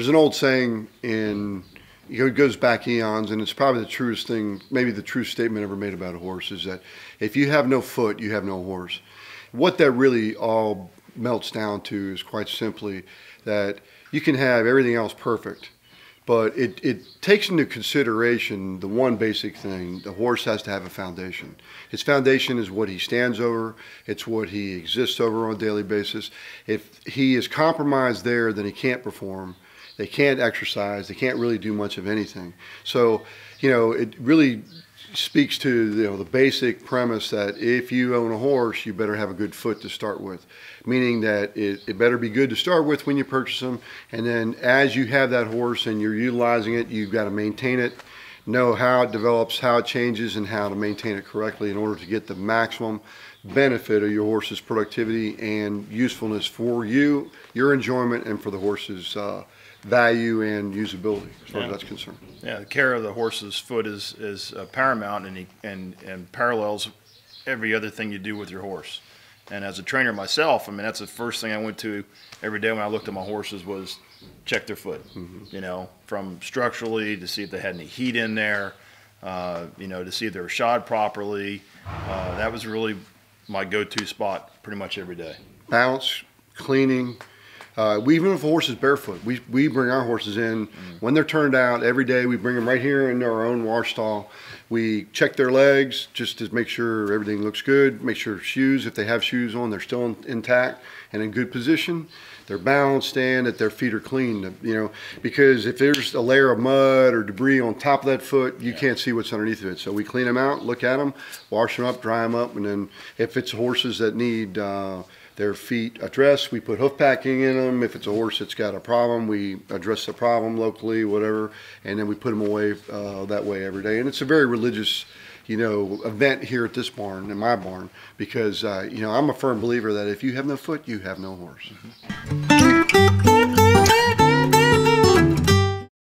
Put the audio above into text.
an old saying it goes back eons, and it's probably the truest thing, maybe the truest statement ever made about a horse, is that if you have no foot, you have no horse. What that really all melts down to is quite simply that you can have everything else perfect, but it takes into consideration the one basic thing: the horse has to have a foundation. His foundation is what he stands over. It's what he exists over on a daily basis. If he is compromised there, then he can't perform. They can't exercise. They can't really do much of anything. So, it really speaks to the basic premise that if you own a horse, you better have a good foot to start with, meaning that it better be good to start with when you purchase them, and then as you have that horse and you're utilizing it, you've got to maintain it, know how it develops, how it changes, and how to maintain it correctly in order to get the maximum benefit of your horse's productivity and usefulness for you, your enjoyment, and for the horse's value and usability as far as that's concerned. Yeah, the care of the horse's foot is paramount, and parallels every other thing you do with your horse. And as a trainer myself, I mean, that's the first thing I went to every day when I looked at my horses was check their foot. From structurally to see if they had any heat in there, to see if they were shod properly. That was really my go-to spot pretty much every day. Balance, cleaning. Even if a horse is barefoot, we bring our horses in when they're turned out every day. We bring them right here into our own wash stall. We check their legs just to make sure everything looks good. Make sure shoes, if they have shoes on, they're still intact and in good position. They're balanced and that their feet are clean. Because if there's a layer of mud or debris on top of that foot, you can't see what's underneath of it. So we clean them out, look at them, wash them up, dry them up, and then if it's horses that need their feet addressed, we put hoof packing in them. If it's a horse that's got a problem, we address the problem locally, whatever, and then we put them away that way every day. And it's a very religious, event here at this barn, in my barn, because I'm a firm believer that if you have no foot, you have no horse.